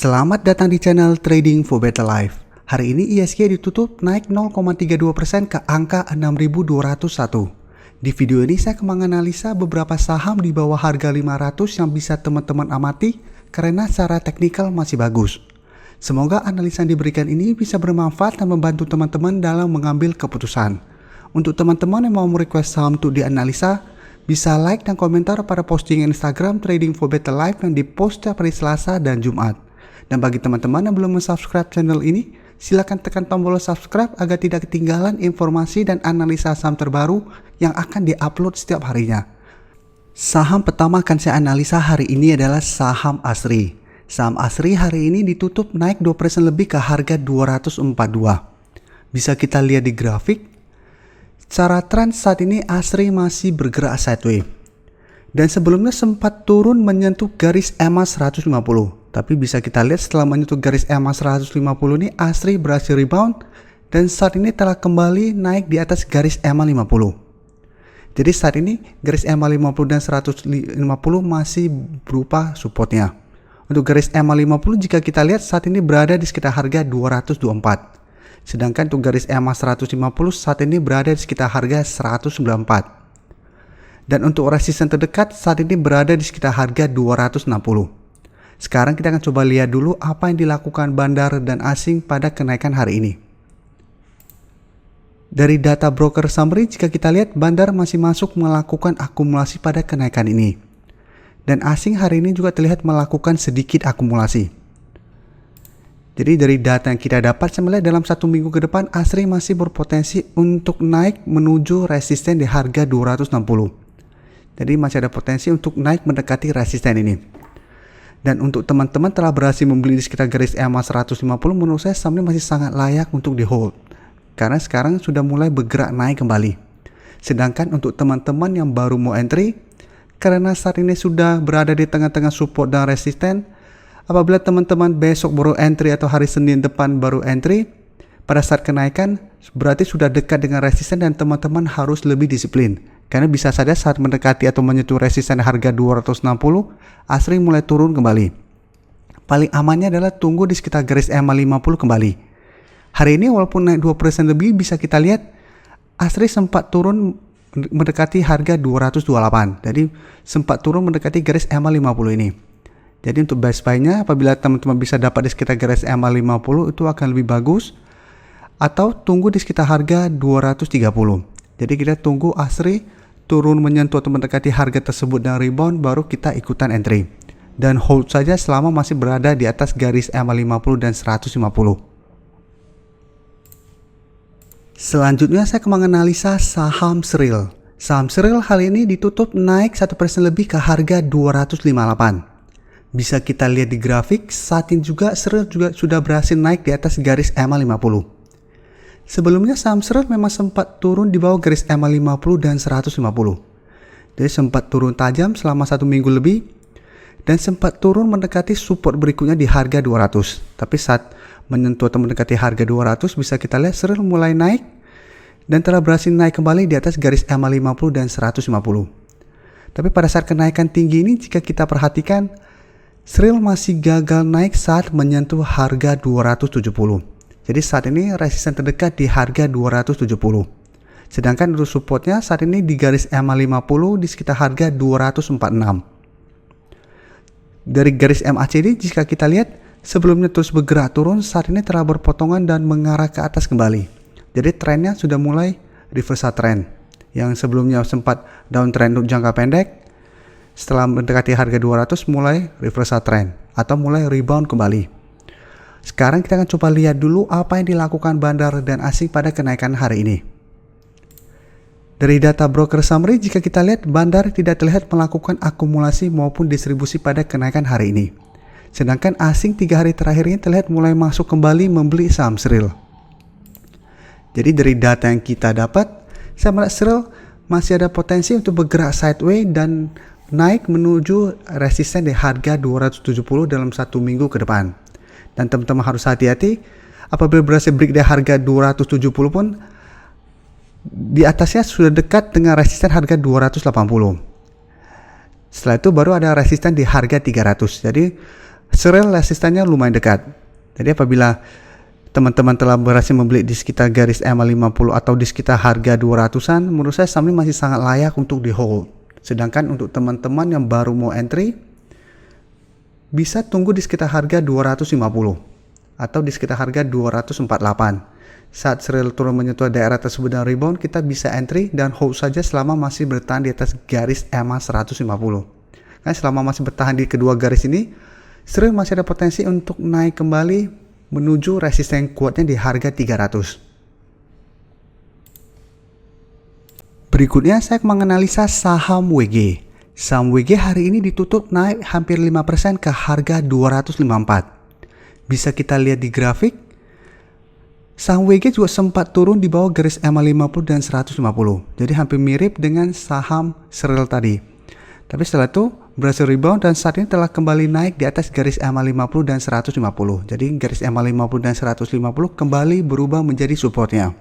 Selamat datang di channel Trading for Better Life. Hari ini ISG ditutup naik 0,32% ke angka 6.201. Di video ini saya akan menganalisa beberapa saham di bawah harga 500 yang bisa teman-teman amati karena secara teknikal masih bagus. Semoga analisa yang diberikan ini bisa bermanfaat dan membantu teman-teman dalam mengambil keputusan. Untuk teman-teman yang mau merequest saham untuk dianalisa, bisa like dan komentar pada postingan Instagram Trading for Better Life yang dipost setiap hari Selasa dan Jumat. Dan bagi teman-teman yang belum subscribe channel ini, silakan tekan tombol subscribe agar tidak ketinggalan informasi dan analisa saham terbaru yang akan diupload setiap harinya. Saham pertama akan saya analisa hari ini adalah saham Asri. Saham Asri hari ini ditutup naik 2% lebih ke harga 242. Bisa kita lihat di grafik. Secara tren saat ini Asri masih bergerak sideways. Dan sebelumnya sempat turun menyentuh garis EMA 150. Tapi bisa kita lihat setelah menyentuh garis EMA 150 ini Asri berhasil rebound dan saat ini telah kembali naik di atas garis EMA 50. Jadi saat ini garis EMA 50 dan 150 masih berupa supportnya. Untuk garis EMA 50 jika kita lihat saat ini berada di sekitar harga 224. Sedangkan untuk garis EMA 150 saat ini berada di sekitar harga 194. Dan untuk resisten terdekat saat ini berada di sekitar harga 260. Sekarang kita akan coba lihat dulu apa yang dilakukan bandar dan asing pada kenaikan hari ini. Dari data broker summary jika kita lihat bandar masih masuk melakukan akumulasi pada kenaikan ini. Dan asing hari ini juga terlihat melakukan sedikit akumulasi. Jadi dari data yang kita dapat saya melihat dalam satu minggu ke depan Asri masih berpotensi untuk naik menuju resisten di harga 260. Jadi masih ada potensi untuk naik mendekati resisten ini. Dan untuk teman-teman telah berhasil membeli di sekitar garis EMA 150, menurut saya saham ini masih sangat layak untuk di hold. Karena sekarang sudah mulai bergerak naik kembali. Sedangkan untuk teman-teman yang baru mau entry, karena saat ini sudah berada di tengah-tengah support dan resisten, apabila teman-teman besok baru entry atau hari Senin depan baru entry, pada saat kenaikan berarti sudah dekat dengan resisten dan teman-teman harus lebih disiplin. Karena bisa saja saat mendekati atau menyentuh resisten harga 260, Asri mulai turun kembali. Paling amannya adalah tunggu di sekitar garis EMA 50 kembali. Hari ini walaupun naik 2% lebih bisa kita lihat Asri sempat turun mendekati harga 228. Jadi sempat turun mendekati garis EMA 50 ini. Jadi untuk best buy-nya apabila teman-teman bisa dapat di sekitar garis EMA 50 itu akan lebih bagus. Atau tunggu di sekitar harga 230. Jadi kita tunggu Asri turun menyentuh atau mendekati harga tersebut dan rebound baru kita ikutan entry. Dan hold saja selama masih berada di atas garis EMA 50 dan 150. Selanjutnya saya akan menganalisa saham Sril. Saham Sril hari ini ditutup naik 1% lebih ke harga 258. Bisa kita lihat di grafik, saat ini juga Sril juga sudah berhasil naik di atas garis EMA 50. Sebelumnya saham Sril memang sempat turun di bawah garis EMA 50 dan 150. Jadi sempat turun tajam selama satu minggu lebih dan sempat turun mendekati support berikutnya di harga 200. Tapi saat menyentuh atau mendekati harga 200 bisa kita lihat Sril mulai naik dan telah berhasil naik kembali di atas garis EMA 50 dan 150. Tapi pada saat kenaikan tinggi ini jika kita perhatikan Sril masih gagal naik saat menyentuh harga 270. Jadi saat ini resisten terdekat di harga 270. Sedangkan untuk supportnya saat ini di garis EMA 50 di sekitar harga 246. Dari garis MACD jika kita lihat sebelumnya terus bergerak turun saat ini telah berpotongan dan mengarah ke atas kembali. Jadi trennya sudah mulai reversal trend. Yang sebelumnya sempat downtrend untuk jangka pendek setelah mendekati harga 200 mulai reversal trend atau mulai rebound kembali. Sekarang kita akan coba lihat dulu apa yang dilakukan bandar dan asing pada kenaikan hari ini. Dari data broker summary jika kita lihat bandar tidak terlihat melakukan akumulasi maupun distribusi pada kenaikan hari ini. Sedangkan asing 3 hari terakhir ini terlihat mulai masuk kembali membeli saham Sril. Jadi dari data yang kita dapat, saya melihat Sril masih ada potensi untuk bergerak sideways dan naik menuju resisten di harga 270 dalam satu minggu ke depan. Dan teman-teman harus hati-hati apabila berhasil break di harga 270 pun di atasnya sudah dekat dengan resisten harga 280. Setelah itu baru ada resisten di harga 300. Jadi Rel resistannya lumayan dekat. Jadi apabila teman-teman telah berhasil membeli di sekitar garis EMA 50 atau di sekitar harga 200-an, menurut saya saham ini masih sangat layak untuk di hold. Sedangkan untuk teman-teman yang baru mau entry, bisa tunggu di sekitar harga 250 atau di sekitar harga 248. Saat rel turun menyentuh daerah tersebut dan rebound, kita bisa entry dan hold saja selama masih bertahan di atas garis EMA 150. Karena selama masih bertahan di kedua garis ini, rel masih ada potensi untuk naik kembali menuju resisten kuatnya di harga 300. Berikutnya saya menganalisa saham WG. Saham WG hari ini ditutup naik hampir 5% ke harga 254. Bisa kita lihat di grafik, saham WG juga sempat turun di bawah garis EMA 50 dan 150. Jadi hampir mirip dengan saham rel tadi. Tapi setelah itu berhasil rebound dan saat ini telah kembali naik di atas garis EMA 50 dan 150. Jadi garis EMA 50 dan 150 kembali berubah menjadi supportnya.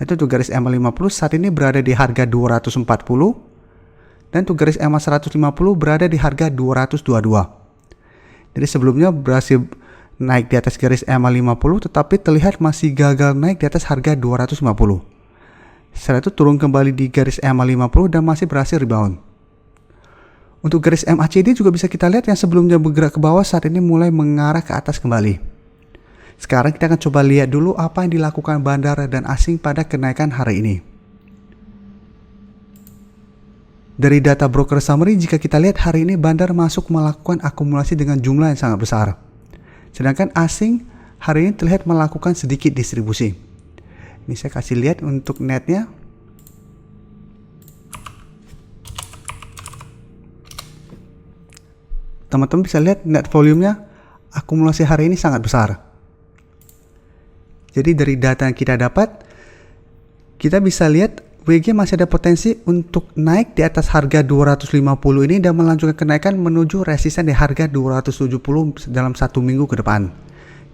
Yaitu untuk garis EMA 50 saat ini berada di harga 240 dan untuk garis EMA 150 berada di harga 222. Jadi sebelumnya berhasil naik di atas garis EMA 50 tetapi terlihat masih gagal naik di atas harga 250. Setelah itu turun kembali di garis EMA 50 dan masih berhasil rebound. Untuk garis MACD juga bisa kita lihat yang sebelumnya bergerak ke bawah saat ini mulai mengarah ke atas kembali. Sekarang kita akan coba lihat dulu apa yang dilakukan bandar dan asing pada kenaikan hari ini. Dari data broker summary, jika kita lihat hari ini bandar masuk melakukan akumulasi dengan jumlah yang sangat besar. Sedangkan asing hari ini terlihat melakukan sedikit distribusi. Ini saya kasih lihat untuk netnya. Teman-teman bisa lihat net volumenya akumulasi hari ini sangat besar. Jadi dari data yang kita dapat, kita bisa lihat WG masih ada potensi untuk naik di atas harga 250 ini dan melanjutkan kenaikan menuju resisten di harga 270 dalam 1 minggu ke depan.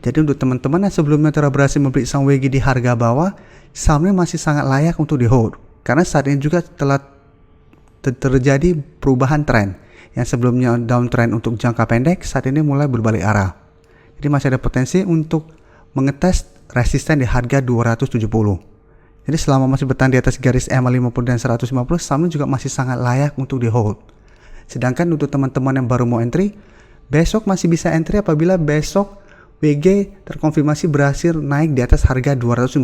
Jadi untuk teman-teman yang sebelumnya telah berhasil membeli saham WG di harga bawah, sahamnya masih sangat layak untuk di hold. Karena saat ini juga telah terjadi perubahan tren. Yang sebelumnya downtrend untuk jangka pendek, saat ini mulai berbalik arah. Jadi masih ada potensi untuk mengetes resisten di harga 270. Jadi selama masih bertahan di atas garis EMA 50 dan 150, sahamnya juga masih sangat layak untuk di hold. Sedangkan untuk teman-teman yang baru mau entry, besok masih bisa entry apabila besok WG terkonfirmasi berhasil naik di atas harga 250.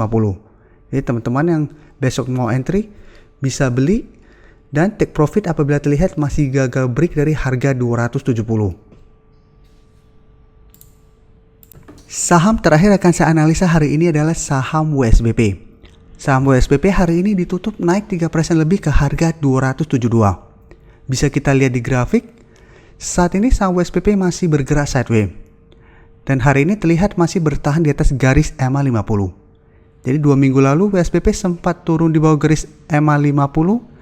Jadi teman-teman yang besok mau entry bisa beli dan take profit apabila terlihat masih gagal break dari harga 270. Saham terakhir akan saya analisa hari ini adalah saham WSBP. Saham WSBP hari ini ditutup naik 3% lebih ke harga 272. Bisa kita lihat di grafik, saat ini saham WSBP masih bergerak sideways. Dan hari ini terlihat masih bertahan di atas garis EMA 50. Jadi 2 minggu lalu WSBP sempat turun di bawah garis EMA 50,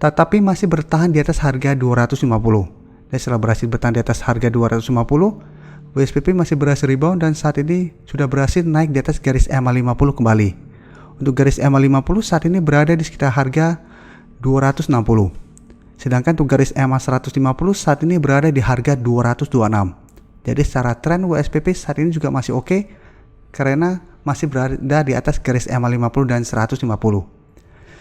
tetapi masih bertahan di atas harga 250. Dan setelah berhasil bertahan di atas harga 250, WSBP masih berhasil rebound dan saat ini sudah berhasil naik di atas garis EMA 50 kembali. Untuk garis EMA 50 saat ini berada di sekitar harga 260. Sedangkan untuk garis EMA 150 saat ini berada di harga 226. Jadi secara tren WSBP saat ini juga masih oke karena masih berada di atas garis EMA 50 dan 150.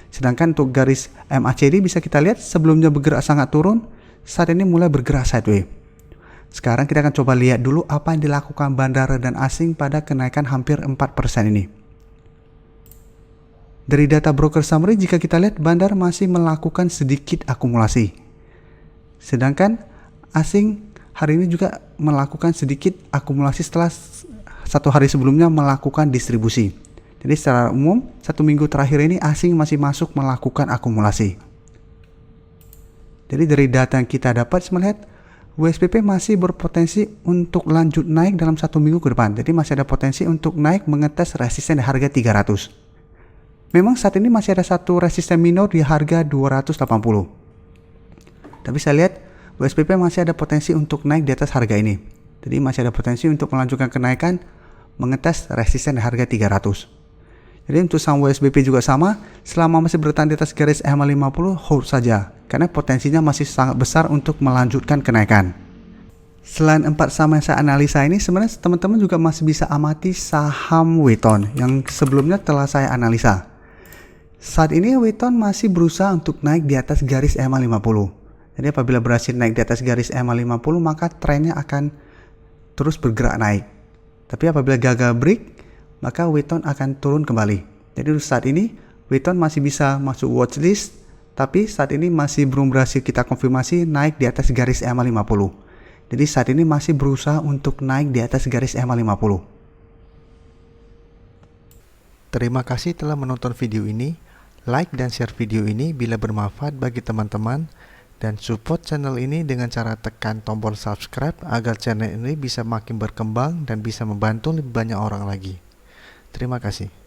Sedangkan untuk garis MACD bisa kita lihat sebelumnya bergerak sangat turun, saat ini mulai bergerak sideways. Sekarang kita akan coba lihat dulu apa yang dilakukan bandara dan asing pada kenaikan hampir 4% ini. Dari data broker summary, jika kita lihat bandar masih melakukan sedikit akumulasi. Sedangkan asing hari ini juga melakukan sedikit akumulasi setelah 1 hari sebelumnya melakukan distribusi. Jadi secara umum, 1 minggu terakhir ini asing masih masuk melakukan akumulasi. Jadi dari data yang kita dapat melihat WSBP masih berpotensi untuk lanjut naik dalam 1 minggu ke depan. Jadi masih ada potensi untuk naik mengetes resisten di harga 300. Memang saat ini masih ada satu resisten minor di harga 280. Tapi saya lihat WSBP masih ada potensi untuk naik di atas harga ini. Jadi masih ada potensi untuk melanjutkan kenaikan mengetes resisten di harga 300. Jadi untuk saham WSBP juga sama, selama masih bertahan di atas garis EMA 50, hold saja, karena potensinya masih sangat besar untuk melanjutkan kenaikan. Selain 4 saham yang saya analisa ini, sebenarnya teman-teman juga masih bisa amati saham Weton yang sebelumnya telah saya analisa. Saat ini Weton masih berusaha untuk naik di atas garis EMA 50. Jadi apabila berhasil naik di atas garis EMA 50, maka trennya akan terus bergerak naik. Tapi apabila gagal break, maka Weton akan turun kembali. Jadi saat ini Weton masih bisa masuk watchlist, tapi saat ini masih belum berhasil kita konfirmasi naik di atas garis EMA 50. Jadi saat ini masih berusaha untuk naik di atas garis EMA 50. Terima kasih telah menonton video ini. Like dan share video ini bila bermanfaat bagi teman-teman. Dan support channel ini dengan cara tekan tombol subscribe agar channel ini bisa makin berkembang dan bisa membantu lebih banyak orang lagi. Terima kasih.